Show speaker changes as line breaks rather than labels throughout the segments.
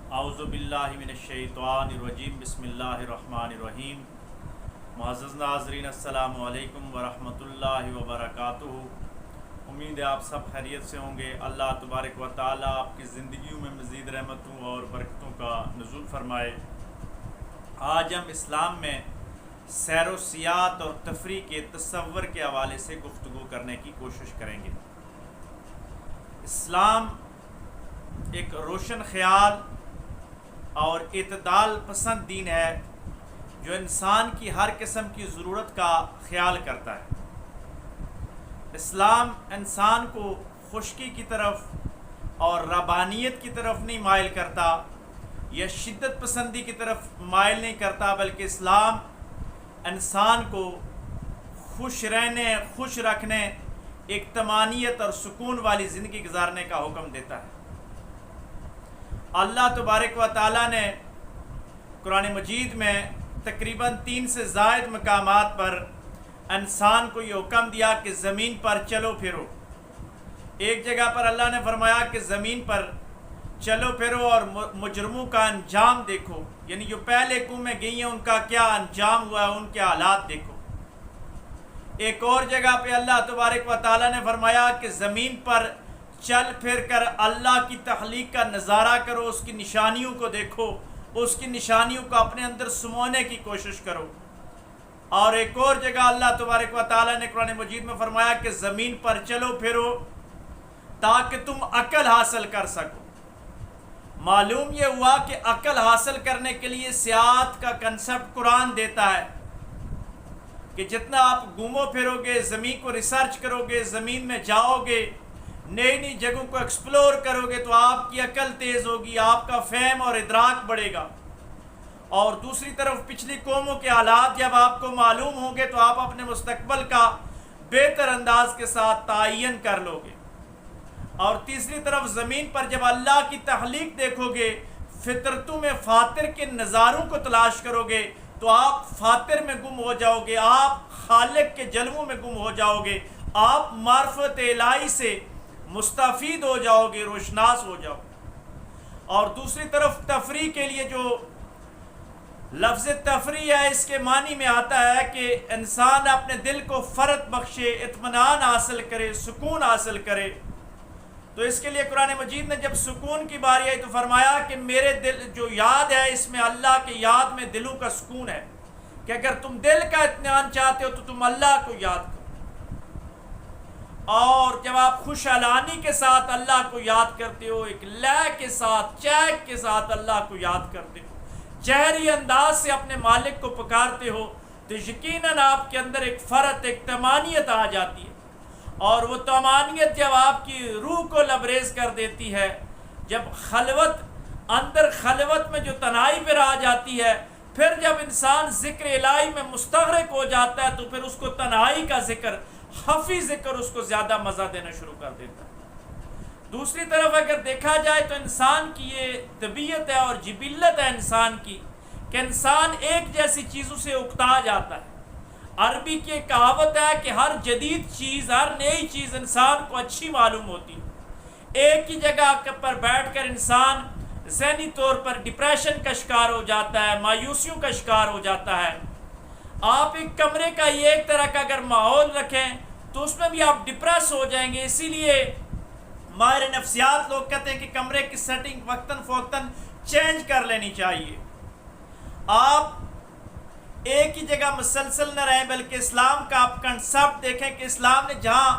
اعوذ باللہ من الشیطان الرجیم بسم اللہ الرحمن الرحیم۔ معزز ناظرین السلام علیکم ورحمۃ اللہ وبرکاتہ۔ امید ہے آپ سب خیریت سے ہوں گے۔ اللہ تبارک و تعالیٰ آپ کی زندگیوں میں مزید رحمتوں اور برکتوں کا نزول فرمائے۔ آج ہم اسلام میں سیر و سیاحت اور تفریح کے تصور کے حوالے سے گفتگو کرنے کی کوشش کریں گے۔ اسلام ایک روشن خیال اور اعتدال پسند دین ہے جو انسان کی ہر قسم کی ضرورت کا خیال کرتا ہے۔ اسلام انسان کو خشکی کی طرف اور ربانیت کی طرف نہیں مائل کرتا یا شدت پسندی کی طرف مائل نہیں کرتا، بلکہ اسلام انسان کو خوش رہنے، خوش رکھنے، ایک طمانینت اور سکون والی زندگی گزارنے کا حکم دیتا ہے۔ اللہ تبارک و تعالیٰ نے قرآن مجید میں تقریباً 3 سے زائد مقامات پر انسان کو یہ حکم دیا کہ زمین پر چلو پھرو۔ ایک جگہ پر اللہ نے فرمایا کہ زمین پر چلو پھرو اور مجرموں کا انجام دیکھو، یعنی جو پہلے قومیں گئی ہیں ان کا کیا انجام ہوا ہے، ان کے حالات دیکھو۔ ایک اور جگہ پہ اللہ تبارک و تعالیٰ نے فرمایا کہ زمین پر چل پھر کر اللہ کی تخلیق کا نظارہ کرو، اس کی نشانیوں کو دیکھو، اس کی نشانیوں کو اپنے اندر سمونے کی کوشش کرو۔ اور ایک اور جگہ اللہ تبارک و تعالیٰ نے قرآن مجید میں فرمایا کہ زمین پر چلو پھرو تاکہ تم عقل حاصل کر سکو۔ معلوم یہ ہوا کہ عقل حاصل کرنے کے لیے سیاحت کا کنسپٹ قرآن دیتا ہے کہ جتنا آپ گھومو پھرو گے، زمین کو ریسرچ کرو گے، زمین میں جاؤ گے، نئی نئی جگہوں کو ایکسپلور کرو گے تو آپ کی عقل تیز ہوگی، آپ کا فہم اور ادراک بڑھے گا۔ اور دوسری طرف پچھلی قوموں کے حالات جب آپ کو معلوم ہوں گے تو آپ اپنے مستقبل کا بہتر انداز کے ساتھ تعین کر لو گے۔ اور تیسری طرف زمین پر جب اللہ کی تخلیق دیکھو گے، فطرتوں میں فاطر کے نظاروں کو تلاش کرو گے تو آپ فاطر میں گم ہو جاؤ گے، آپ خالق کے جلووں میں گم ہو جاؤ گے، آپ معرفت الہی سے مستفید ہو جاؤ گے، روشناس ہو جاؤ گے۔ اور دوسری طرف تفریح کے لیے جو لفظ تفریح ہے، اس کے معنی میں آتا ہے کہ انسان اپنے دل کو فرحت بخشے، اطمینان حاصل کرے، سکون حاصل کرے۔ تو اس کے لیے قرآن مجید نے جب سکون کی باری آئی تو فرمایا کہ میرے دل جو یاد ہے اس میں اللہ کی یاد میں دلوں کا سکون ہے، کہ اگر تم دل کا اطمینان چاہتے ہو تو تم اللہ کو یاد کرو۔ اور جب آپ خوش علانی کے ساتھ اللہ کو یاد کرتے ہو، ایک لے کے ساتھ، چیک کے ساتھ اللہ کو یاد کرتے ہو، جہری انداز سے اپنے مالک کو پکارتے ہو تو یقیناً آپ کے اندر ایک فرحت، ایک طمانینت آ جاتی ہے۔ اور وہ طمانینت جب آپ کی روح کو لبریز کر دیتی ہے، جب خلوت اندر خلوت میں جو تنہائی پر آ جاتی ہے، پھر جب انسان ذکر الہی میں مستغرق ہو جاتا ہے تو پھر اس کو تنہائی کا ذکر، خفی ذکر اس کو زیادہ مزہ دینا شروع کر دیتا ہے۔ دوسری طرف اگر دیکھا جائے تو انسان کی یہ طبیعت ہے اور جبلت ہے انسان کی کہ انسان ایک جیسی چیزوں سے اکتا جاتا ہے۔ عربی کی ایک کہاوت ہے کہ ہر جدید چیز، ہر نئی چیز انسان کو اچھی معلوم ہوتی ہے۔ ایک ہی جگہ پر بیٹھ کر انسان ذہنی طور پر ڈپریشن کا شکار ہو جاتا ہے، مایوسیوں کا شکار ہو جاتا ہے۔ آپ ایک کمرے کا یہ ایک طرح کا اگر ماحول رکھیں تو اس میں بھی آپ ڈپریس ہو جائیں گے۔ اسی لیے ماہر نفسیات لوگ کہتے ہیں کہ کمرے کی سیٹنگ وقتاً فوقتاً چینج کر لینی چاہیے۔ آپ ایک ہی جگہ مسلسل نہ رہیں، بلکہ اسلام کا آپ کنسپٹ دیکھیں کہ اسلام نے جہاں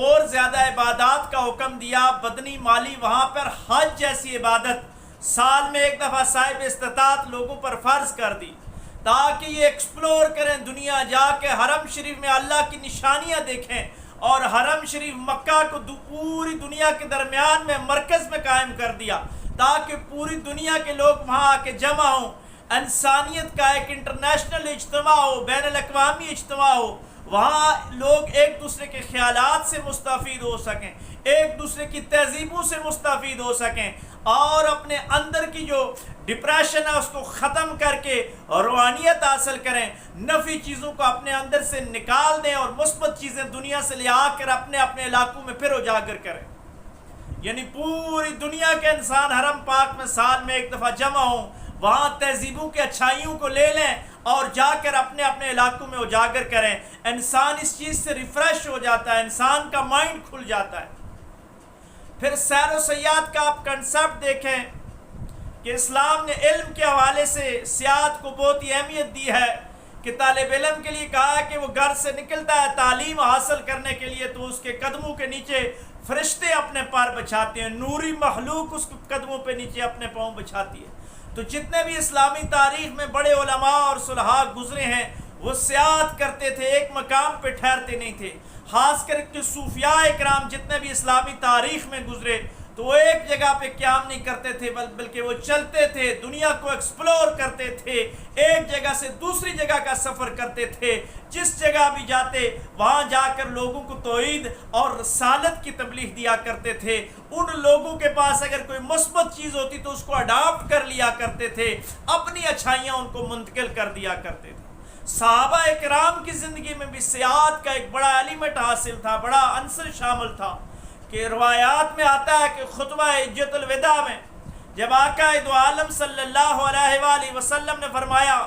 اور زیادہ عبادات کا حکم دیا، بدنی مالی، وہاں پر حج جیسی عبادت سال میں ایک دفعہ صاحب استطاعت لوگوں پر فرض کر دی تاکہ یہ ایکسپلور کریں، دنیا جا کے حرم شریف میں اللہ کی نشانیاں دیکھیں، اور حرم شریف مکہ کو پوری دنیا کے درمیان میں مرکز میں قائم کر دیا تاکہ پوری دنیا کے لوگ وہاں آ کے جمع ہوں، انسانیت کا ایک انٹرنیشنل اجتماع ہو، بین الاقوامی اجتماع ہو، وہاں لوگ ایک دوسرے کے خیالات سے مستفید ہو سکیں، ایک دوسرے کی تہذیبوں سے مستفید ہو سکیں، اور اپنے اندر کی جو ڈپریشن ہے اس کو ختم کر کے روحانیت حاصل کریں، نفی چیزوں کو اپنے اندر سے نکال دیں اور مثبت چیزیں دنیا سے لے آ کر اپنے اپنے علاقوں میں پھر اجاگر کریں۔ یعنی پوری دنیا کے انسان حرم پاک میں سال میں ایک دفعہ جمع ہوں، وہاں تہذیبوں کے اچھائیوں کو لے لیں اور جا کر اپنے اپنے علاقوں میں اجاگر کریں، انسان اس چیز سے ریفریش ہو جاتا ہے، انسان کا مائنڈ کھل جاتا ہے۔ پھر سیر و سیاحت کا آپ کنسپٹ دیکھیں کہ اسلام نے علم کے حوالے سے سیاحت کو بہت ہی اہمیت دی ہے کہ طالب علم کے لیے کہا کہ وہ گھر سے نکلتا ہے تعلیم حاصل کرنے کے لیے تو اس کے قدموں کے نیچے فرشتے اپنے پار بچھاتے ہیں، نوری مخلوق اس قدموں پہ نیچے اپنے پاؤں بچھاتی ہے۔ تو جتنے بھی اسلامی تاریخ میں بڑے علماء اور صلحاء گزرے ہیں وہ سیاحت کرتے تھے، ایک مقام پہ ٹھہرتے نہیں تھے۔ خاص کر کے صوفیاء اکرام جتنے بھی اسلامی تاریخ میں گزرے تو وہ ایک جگہ پہ قیام نہیں کرتے تھے، بلکہ وہ چلتے تھے، دنیا کو ایکسپلور کرتے تھے، ایک جگہ سے دوسری جگہ کا سفر کرتے تھے، جس جگہ بھی جاتے وہاں جا کر لوگوں کو توحید اور رسالت کی تبلیغ دیا کرتے تھے۔ ان لوگوں کے پاس اگر کوئی مثبت چیز ہوتی تو اس کو اڈاپٹ کر لیا کرتے تھے، اپنی اچھائیاں ان کو منتقل کر دیا کرتے تھے۔ صحابہ اکرام کی زندگی میں بھی سیاحت کا ایک بڑا ایلیمنٹ حاصل تھا، بڑا عنصر شامل تھا کہ روایات میں آتا ہے کہ خطبہ حجۃ الوداع میں جب آقا دو عالم صلی اللہ علیہ وآلہ وسلم نے فرمایا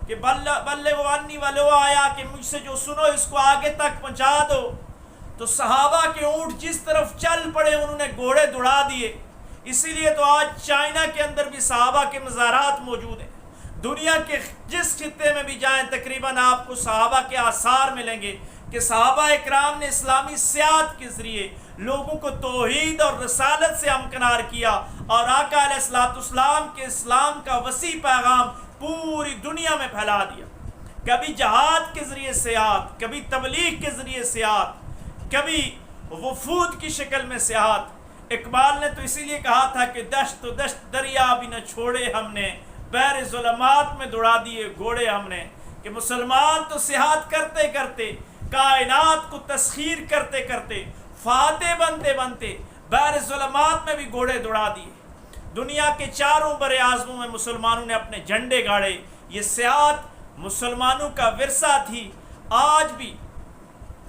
کہ بلغوا عنی ولو آیا، کہ مجھ سے جو سنو اس کو آگے تک پہنچا دو، تو صحابہ کے اونٹ جس طرف چل پڑے انہوں نے گھوڑے دوڑا دیے۔ اسی لیے تو آج چائنا کے اندر بھی صحابہ کے مزارات موجود ہیں، دنیا کے جس خطے میں بھی جائیں تقریباً آپ کو صحابہ کے آثار ملیں گے کہ صحابہ اکرام نے اسلامی سیاحت کے ذریعے لوگوں کو توحید اور رسالت سے ہمکنار کیا اور آقا علیہ السلام کے اسلام کا وسیع پیغام پوری دنیا میں پھیلا دیا۔ کبھی جہاد کے ذریعے سیاحت، کبھی تبلیغ کے ذریعے سیاحت، کبھی وفود کی شکل میں سیاحت۔ اقبال نے تو اسی لیے کہا تھا کہ دشت و دشت دریا بھی نہ چھوڑے ہم نے، بحر ظلمات میں دوڑا دیے گھوڑے ہم نے۔ کہ مسلمان تو سیاحت کرتے کرتے، کائنات کو تسخیر کرتے کرتے، فاتح بنتے بنتے بحر ظلمات میں بھی گھوڑے دوڑا دیے۔ دنیا کے چاروں بر اعظموں میں مسلمانوں نے اپنے جھنڈے گاڑے۔ یہ سیاحت مسلمانوں کا ورثہ تھی۔ آج بھی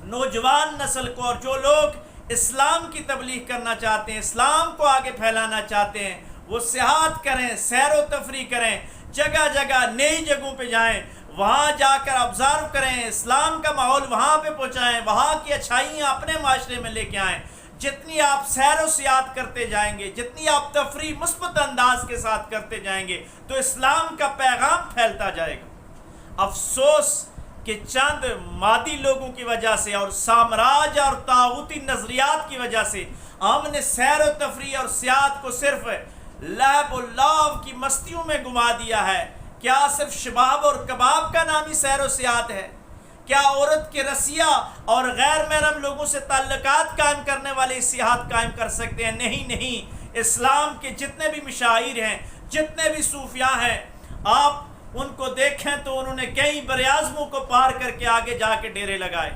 نوجوان نسل کو اور جو لوگ اسلام کی تبلیغ کرنا چاہتے ہیں، اسلام کو آگے پھیلانا چاہتے ہیں، وہ سیاحت کریں، سیر و تفریح کریں، جگہ جگہ نئی جگہوں پہ جائیں، وہاں جا کر آبزرو کریں، اسلام کا ماحول وہاں پہ پہنچائیں، وہاں کی اچھائیاں اپنے معاشرے میں لے کے آئیں۔ جتنی آپ سیر و سیاحت کرتے جائیں گے، جتنی آپ تفریح مثبت انداز کے ساتھ کرتے جائیں گے تو اسلام کا پیغام پھیلتا جائے گا۔ افسوس کہ چند مادی لوگوں کی وجہ سے اور سامراج اور طاغوتی نظریات کی وجہ سے ہم نے سیر و تفریح اور سیاحت کو صرف لعب و لعب کی مستیوں میں گما دیا ہے۔ کیا صرف شباب اور کباب کا نام ہی سیر و سیاحت ہے؟ کیا عورت کے رسیہ اور غیر محرم لوگوں سے تعلقات قائم کرنے والے سیاحت قائم کر سکتے ہیں؟ نہیں۔ اسلام کے جتنے بھی مشاہیر ہیں، جتنے بھی صوفیاء ہیں، آپ ان کو دیکھیں تو انہوں نے کئی براعظموں کو پار کر کے آگے جا کے ڈیرے لگائے۔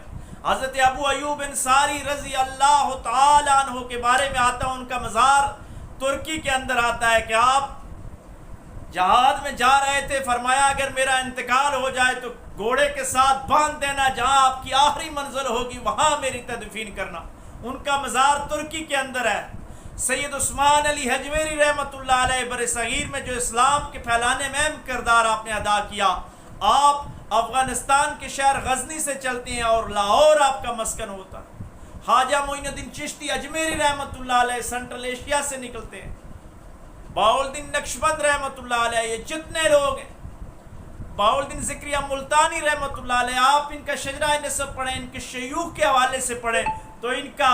حضرت ابو ایوب انصاری رضی اللہ تعالی عنہ کے بارے میں آتا ہے، ان کا مزار ترکی کے اندر آتا ہے کہ آپ جہاد میں جا رہے تھے، فرمایا اگر میرا انتقال ہو جائے تو گھوڑے کے ساتھ باندھ دینا، جہاں آپ کی آخری منزل ہوگی وہاں میری تدفین کرنا۔ ان کا مزار ترکی کے اندر ہے۔ سید عثمان علی حجویری رحمۃ اللہ علیہ بر صغیر میں جو اسلام کے پھیلانے میں اہم کردار آپ نے ادا کیا، آپ افغانستان کے شہر غزنی سے چلتے ہیں اور لاہور آپ کا مسکن ہوتا ہے۔ خواجہ معین الدین چشتی اجمیری رحمۃ اللہ علیہ سینٹرل ایشیا سے نکلتے ہیں۔ بہاؤالدین نقشبند رحمۃ اللہ علیہ، یہ جتنے لوگ ہیں، بہاؤالدین ذکریہ ملتانی رحمۃ اللہ علیہ، آپ ان کا شجرہ نسب پڑھیں، ان کے شیوخ کے حوالے سے پڑھیں تو ان کا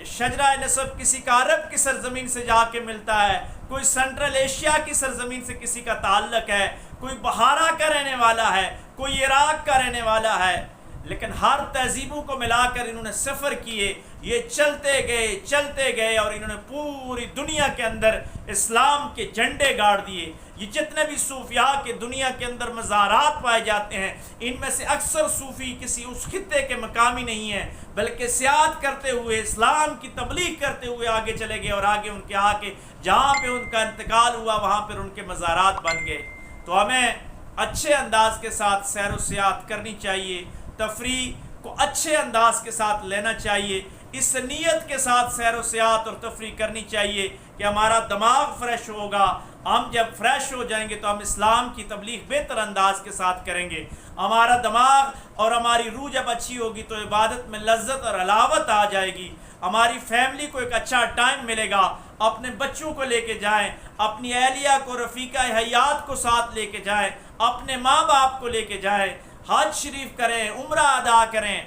شجرہ نسب کسی کا عرب کی سرزمین سے جا کے ملتا ہے، کوئی سینٹرل ایشیا کی سرزمین سے کسی کا تعلق ہے، کوئی بہارا کا رہنے والا ہے، کوئی عراق کا رہنے والا ہے، لیکن ہر تہذیبوں کو ملا کر انہوں نے سفر کیے، یہ چلتے گئے اور انہوں نے پوری دنیا کے اندر اسلام کے جھنڈے گاڑ دیے۔ یہ جتنے بھی صوفیاء کے دنیا کے اندر مزارات پائے جاتے ہیں، ان میں سے اکثر صوفی کسی اس خطے کے مقامی نہیں ہیں، بلکہ سیاحت کرتے ہوئے، اسلام کی تبلیغ کرتے ہوئے آگے چلے گئے اور آگے ان کے آگے جہاں پہ ان کا انتقال ہوا وہاں پر ان کے مزارات بن گئے۔ تو ہمیں اچھے انداز کے ساتھ سیر و سیاحت کرنی چاہیے، تفریح کو اچھے انداز کے ساتھ لینا چاہیے۔ اس نیت کے ساتھ سیر و سیاحت اور تفریح کرنی چاہیے کہ ہمارا دماغ فریش ہوگا. ہم جب فریش ہو جائیں گے تو ہم اسلام کی تبلیغ بہتر انداز کے ساتھ کریں گے. ہمارا دماغ اور ہماری روح جب اچھی ہوگی تو عبادت میں لذت اور حلاوت آ جائے گی. ہماری فیملی کو ایک اچھا ٹائم ملے گا. اپنے بچوں کو لے کے جائیں, اپنی اہلیہ کو, رفیقہ حیات کو ساتھ لے کے جائیں, اپنے ماں باپ کو لے کے جائیں, حج شریف کریں, عمرہ ادا کریں,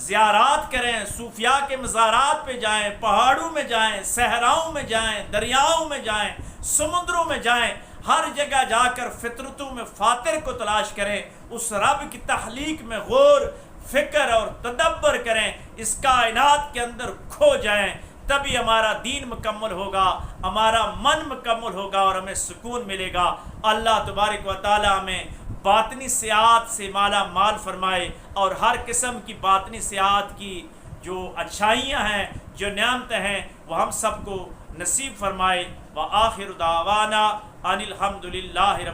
زیارات کریں, صوفیاء کے مزارات پہ جائیں, پہاڑوں میں جائیں, صحراؤں میں جائیں, دریاؤں میں جائیں, سمندروں میں جائیں. ہر جگہ جا کر فطرتوں میں فاتر کو تلاش کریں, اس رب کی تخلیق میں غور فکر اور تدبر کریں, اس کائنات کے اندر کھو جائیں. تبھی ہمارا دین مکمل ہوگا, ہمارا من مکمل ہوگا اور ہمیں سکون ملے گا. اللہ تبارک و تعالی ہمیں باطنی سیاحت سے مالا مال فرمائے اور ہر قسم کی باطنی سیاحت کی جو اچھائیاں ہیں, جو نعمتیں ہیں, وہ ہم سب کو نصیب فرمائے. وآخر دعوانا ان الحمد للہ رب